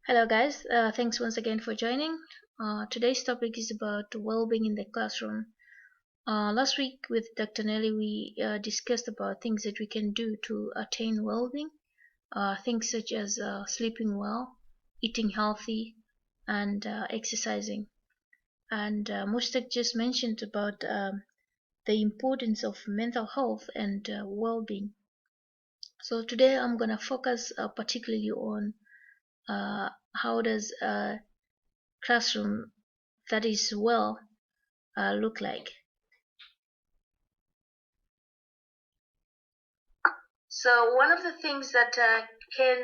Hello, guys. Thanks once again for joining. Today's topic is about well-being in the classroom. Last week with Dr. Nelly, we discussed about things that we can do to attain well-being. Things such as sleeping well, eating healthy, and exercising. And Mustak just mentioned about the importance of mental health and well-being. So today I'm gonna focus particularly on how does classroom that is well look like. So one of the things that can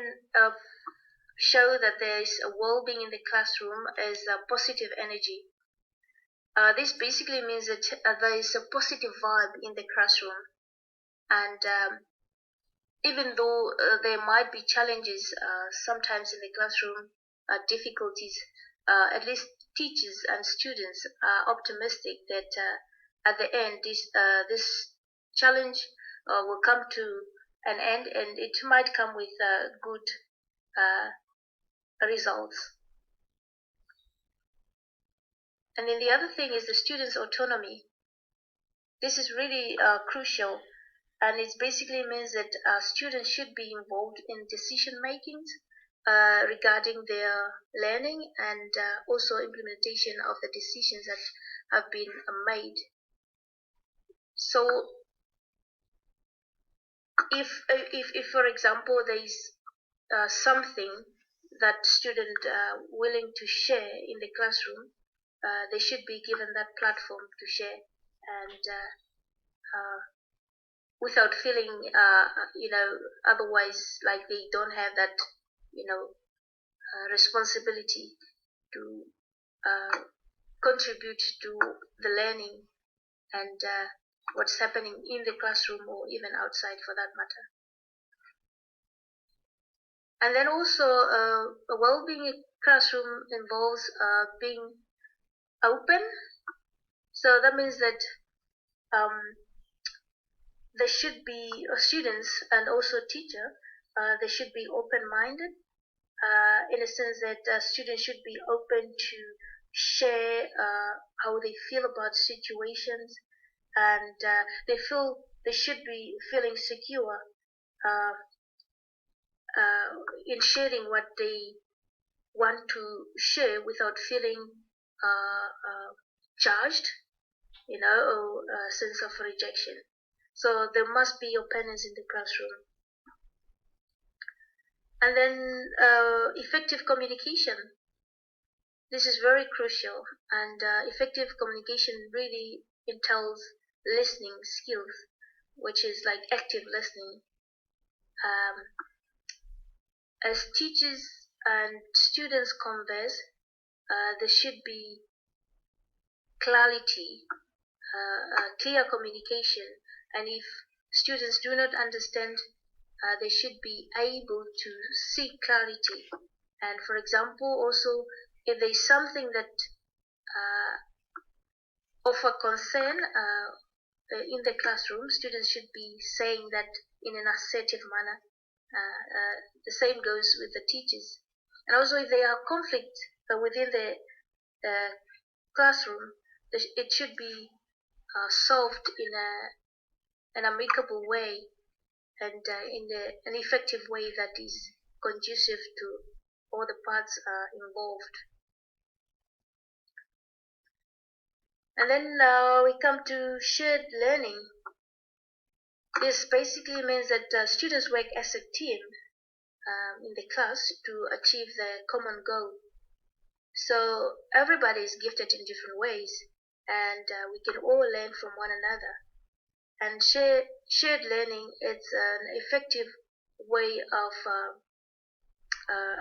show that there is a well-being in the classroom is positive energy. This basically means that there is a positive vibe in the classroom, and even though there might be challenges sometimes in the classroom, difficulties, at least teachers and students are optimistic that at the end this challenge will come to an end, and it might come with good results. And then the other thing is the students' autonomy. This is really crucial, and it basically means that students should be involved in decision making regarding their learning and also implementation of the decisions that have been made. So if for example there is something that student willing to share in the classroom, they should be given that platform to share, and without feeling otherwise like they don't have that responsibility to contribute to the learning and what's happening in the classroom or even outside for that matter. And then also a well-being classroom involves being open. So that means that there should be students and also teacher, they should be open-minded, in a sense that students should be open to share how they feel about situations, and they should be feeling secure uh, in sharing what they want to share without feeling charged, or a sense of rejection. So there must be openness in the classroom. And then effective communication. This is very crucial, and effective communication really entails listening skills, which is like active listening. As teachers and students converse, there should be clarity, clear communication, and if students do not understand, they should be able to seek clarity. And for example, also, if there is something that of a concern in the classroom, students should be saying that in an assertive manner. The same goes with the teachers. And also, if there are conflicts within the classroom, it should be solved in an amicable way and in an effective way that is conducive to all the parts involved. And then we come to shared learning. This basically means that students work as a team in the class to achieve the common goal. So everybody is gifted in different ways, and we can all learn from one another. And shared learning is an effective way of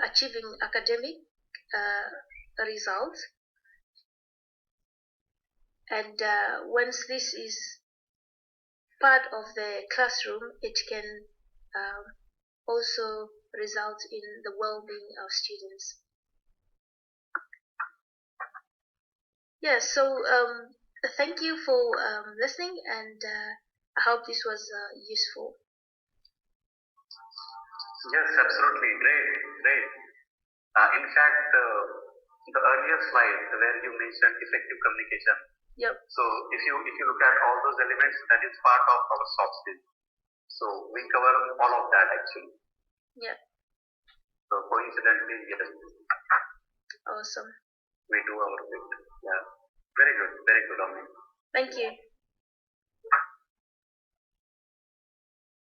achieving academic results. And once this is part of the classroom, it can also result in the well-being of students. Yeah, so thank you for listening, and I hope this was useful. Yes, absolutely. Great. In in fact, the earlier slide where you mentioned effective communication. Yep. So if you look at all those elements, that is part of our soft skills. So we cover all of that actually. Yeah. So coincidentally, yes. Awesome. We do our bit. Yeah. Very good. Very good, Ami. Thank you.